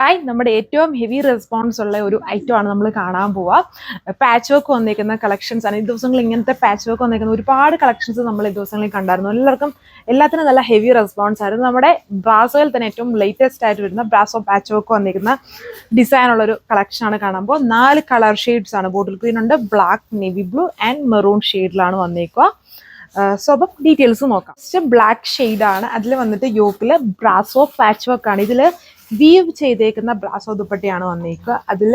Hi, നമ്മുടെ ഏറ്റവും heavy response ഉള്ള ഒരു ഐറ്റം ആണ് നമ്മൾ കാണാൻ പോവുക. പാച്ച് വർക്ക് വന്നിരിക്കുന്ന കളക്ഷൻസ് ആണ്. ഈ ദിവസങ്ങളിൽ ഇങ്ങനത്തെ പാച്ച് വർക്ക് വന്നിരിക്കുന്ന ഒരുപാട് കളക്ഷൻസ് നമ്മൾ ഈ ദിവസങ്ങളിൽ കണ്ടായിരുന്നു. എല്ലാത്തിനും നല്ല ഹെവി റെസ്പോൺസ് ആയിരുന്നു. നമ്മുടെ ബ്രാസോയിൽ തന്നെ ഏറ്റവും ലേറ്റസ്റ്റ് ആയിട്ട് വരുന്ന ബ്രാസോ പാച്ച് വർക്ക് വന്നിരിക്കുന്ന ഡിസൈൻ ഉള്ളൊരു കളക്ഷൻ ആണ് കാണാൻ പോകുക. 4 കളർ ഷെയ്ഡ്സ് ആണ്. ബോട്ടിൽ ഗ്രീൻ ഉണ്ട്, black, navy blue and maroon ഷെയ്ഡിലാണ് വന്നേക്കുക. സോ അപ്പം ഡീറ്റെയിൽസ് നോക്കാം. ഫസ്റ്റ് ബ്ലാക്ക് ഷെയ്ഡാണ്. അതിൽ വന്നിട്ട് യോക്കിൽ ബ്രാസോ പാച്ച് വർക്ക് ആണ്. ഇതിൽ വീവ് ചെയ്തേക്കുന്ന ബ്രാസോ ദുപ്പട്ടയാണ് വന്നേക്കുക. അതിൽ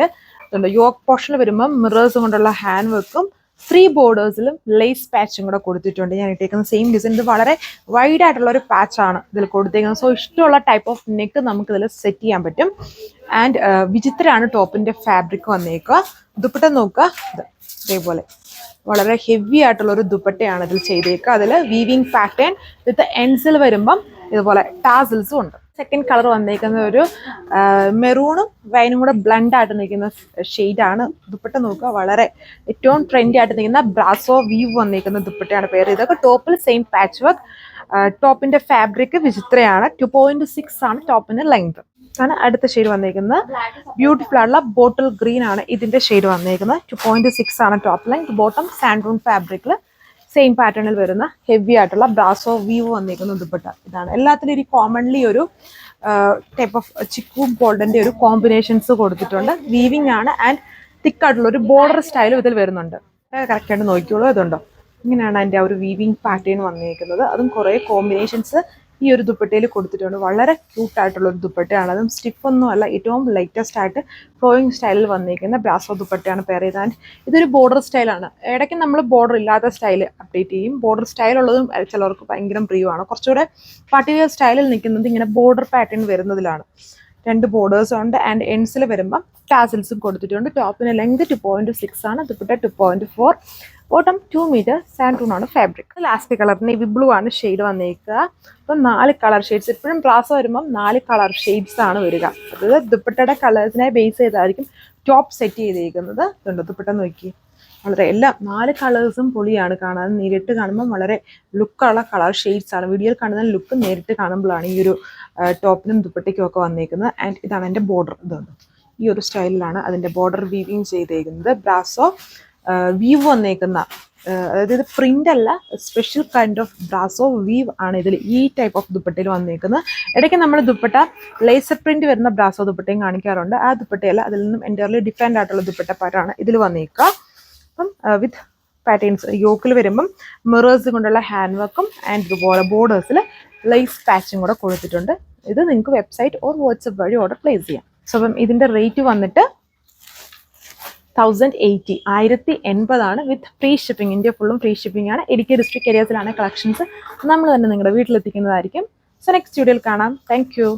യോക്ക് പോർഷനിൽ വരുമ്പോൾ മിറേഴ്സ് കൊണ്ടുള്ള ഹാൻഡ് വർക്കും 3 ബോർഡേഴ്സിലും ലേസ് പാച്ചും കൂടെ കൊടുത്തിട്ടുണ്ട്. ഞാൻ ഇട്ടേക്കുന്ന സെയിം ഡിസൈൻ. ഇത് വളരെ വൈഡ് ആയിട്ടുള്ള ഒരു പാച്ചാണ് ഇതിൽ കൊടുത്തേക്കുന്നത്. സോ ഇഷ്ടമുള്ള ടൈപ്പ് ഓഫ് നെക്ക് നമുക്ക് ഇതിൽ സെറ്റ് ചെയ്യാൻ പറ്റും. ആൻഡ് വിചിത്രമാണ് ടോപ്പിന്റെ ഫാബ്രിക് വന്നേക്കുക. ദുപ്പട്ട നോക്കുക, ഇതേപോലെ വളരെ ഹെവി ആയിട്ടുള്ള ഒരു ദുപ്പട്ടയാണ് ഇതിൽ ചെയ്തേക്കുക. അതിൽ വീവിങ് പാറ്റേൺ വിത്ത് എൻസിൽ വരുമ്പം ഇതുപോലെ ടാസിൽസും ഉണ്ട്. സെക്കൻഡ് കളർ വന്നേക്കുന്ന ഒരു മെറൂണും വൈനും കൂടെ ബ്ലണ്ട് ആയിട്ട് നിൽക്കുന്ന ഷെയ്ഡാണ്. ദുപ്പട്ട നോക്കുക, വളരെ ഏറ്റവും ട്രെൻഡി ആയിട്ട് നിൽക്കുന്ന ബ്രാസോ വീവ് വന്നേക്കുന്ന ദുപ്പട്ടയാണ് പേര്. ഇതൊക്കെ ടോപ്പിൽ സെയിം പാച്ച് വർക്ക്. ടോപ്പിന്റെ ഫാബ്രിക് വിചിത്രയാണ്. 2.6 ആണ് ടോപ്പിന്റെ ലെങ്ത്. ആണ് അടുത്ത ഷെയ്ഡ് വന്നേക്കുന്നത്. ബ്യൂട്ടിഫുൾ ആയിട്ടുള്ള ബോട്ടിൽ ഗ്രീൻ ആണ് ഇതിന്റെ ഷെയ്ഡ് വന്നേക്കുന്നത്. 2.6 ആണ് ടോപ്പ് ലെങ്ത്. ബോട്ടം സാൻഡൂൺ ഫാബ്രിക്കിൽ സെയിം പാറ്റേണിൽ വരുന്ന ഹെവി ആയിട്ടുള്ള ബ്രാസോ വീവ് വന്നേക്കുന്ന ദുപ്പട്ട ഇതാണ്. എല്ലാത്തിലും ഒരു കോമൺലി ഒരു ടൈപ്പ് ഓഫ് ചിക്കു ഗോൾഡന്റെ ഒരു കോമ്പിനേഷൻസ് കൊടുത്തിട്ടുണ്ട്. വീവിങ് ആണ് ആൻഡ് തിക്കായിട്ടുള്ള ഒരു ബോർഡർ സ്റ്റൈലും ഇതിൽ വരുന്നുണ്ട്. കറക്റ്റായിട്ട് നോക്കിയോളൂ. ഇതുണ്ടോ, ഇങ്ങനെയാണ് അതിൻ്റെ ആ ഒരു വീവിങ് പാറ്റേൺ വന്നേക്കുന്നത്. അതും കുറേ കോമ്പിനേഷൻസ് ഈ ഒരു ദുപ്പട്ടയിൽ കൊടുത്തിട്ടുണ്ട്. വളരെ ക്യൂട്ടായിട്ടുള്ള ഒരു ദുപ്പട്ടയാണ്. അതും സ്റ്റിഫൊന്നും അല്ല, ഏറ്റവും ലേറ്റസ്റ്റ് ആയിട്ട് ഫ്ലോയിങ് സ്റ്റൈലിൽ വന്നിരിക്കുന്ന ബ്രാസോ ദുപ്പട്ടയാണ് പെയർ ചെയ്ത്. ആൻഡ് ഇതൊരു ബോർഡർ സ്റ്റൈലാണ്. ഇടയ്ക്ക് നമ്മൾ ബോർഡർ ഇല്ലാത്ത സ്റ്റൈൽ അപ്ഡേറ്റ് ചെയ്യും. ബോർഡർ സ്റ്റൈലുള്ളതും ചിലർക്ക് ഭയങ്കര പ്രിയമാണ്. കുറച്ചുകൂടെ പാർട്ടി വെയർ സ്റ്റൈലിൽ നിൽക്കുന്നത് ഇങ്ങനെ ബോർഡർ പാറ്റേൺ വരുന്നതിലാണ്. 2 ബോർഡേഴ്സ് ഉണ്ട് ആൻഡ് എൻഡ്സിൽ വരുമ്പം ടാസിൽസും കൊടുത്തിട്ടുണ്ട്. ടോപ്പിന് ലെങ്ത് 2.6 ആണ്. ദുപ്പട്ട 2.4. ബോട്ടം 2 മീറ്റർ സാൻഡൂൺ ആണ് fabric. Last colour navy blue ആണ് ഷെയ്ഡ് വന്നേക്കുക. അപ്പം 4 കളർ ഷെയ്ഡ്സ്. എപ്പോഴും ബ്രാസോ വരുമ്പം 4 കളർ ഷെയ്ഡ്സ് ആണ് വരിക. അതായത് ദുപ്പട്ടയുടെ കളേഴ്സിനെ ബേസ് ചെയ്തായിരിക്കും ടോപ്പ് സെറ്റ് ചെയ്തേക്കുന്നത്. ഇതുണ്ട്, ദുപ്പട്ട നോക്കി, വളരെ എല്ലാം 4 കളേഴ്സും പൊളിയാണ് കാണാൻ. നേരിട്ട് കാണുമ്പോൾ വളരെ ലുക്കുള്ള കളർ ഷെയ്ഡ്സ് ആണ്. വീഡിയോയിൽ കാണുന്ന ലുക്ക് നേരിട്ട് കാണുമ്പോഴാണ് ഈ ഒരു ടോപ്പിനും ദുപ്പട്ടയ്ക്കും ഒക്കെ വന്നേക്കുന്നത്. ആൻഡ് ഇതാണ് എൻ്റെ ബോർഡർ. ഇതുണ്ട്, ഈ ഒരു സ്റ്റൈലിലാണ് അതിൻ്റെ ബോർഡർ വീവിങ് ചെയ്തേക്കുന്നത്. ബ്രാസോ വീവ് വന്നേക്കുന്ന, അതായത് ഇത് പ്രിന്റ് അല്ല, special kind of brasso weave ആണ് ഇതിൽ ഈ ടൈപ്പ് ഓഫ് ദുപ്പട്ടയിൽ വന്നേക്കുന്നത്. ഇടയ്ക്ക് നമ്മൾ ദുപ്പട്ട ലേസർ പ്രിന്റ് വരുന്ന ബ്രാസോ ദുപ്പട്ടയും കാണിക്കാറുണ്ട്. ആ ദുപ്പട്ടയല്ല, അതിൽ നിന്നും എൻ്റയർലി ഡിഫറെൻ്റ് ആയിട്ടുള്ള ദുപ്പട്ട പാറ്റാണ് ഇതിൽ വന്നേക്കുക. അപ്പം വിത്ത് പാറ്റേൺസ് യോക്കിൽ വരുമ്പം മിറേഴ്സ് കൊണ്ടുള്ള ഹാൻഡ് വർക്കും ആൻഡ് ഇതുപോലെ ബോർഡേഴ്സിൽ ലേസ് പാച്ചും കൂടെ കൊടുത്തിട്ടുണ്ട്. ഇത് നിങ്ങൾക്ക് വെബ്സൈറ്റ് ഓർ വാട്സപ്പ് വഴി ഓർഡർ പ്ലേസ് ചെയ്യാം. സോ അപ്പം ഇതിൻ്റെ റേറ്റ് വന്നിട്ട് 1080 ആണ് വിത്ത് ഫ്രീ ഷിപ്പിംഗ്. ഇന്ത്യ ഫുള്ളും ഫ്രീ ഷിപ്പിംഗ് ആണ്. ഇടുക്കി ഡിസ്ട്രിക്ട് ഏരിയാസിലാണ് കളക്ഷൻസ്. നമ്മൾ തന്നെ നിങ്ങളുടെ വീട്ടിലെത്തിക്കുന്നതായിരിക്കും. സോ നെക്സ്റ്റ് വീഡിയോയിൽ കാണാം. Thank U.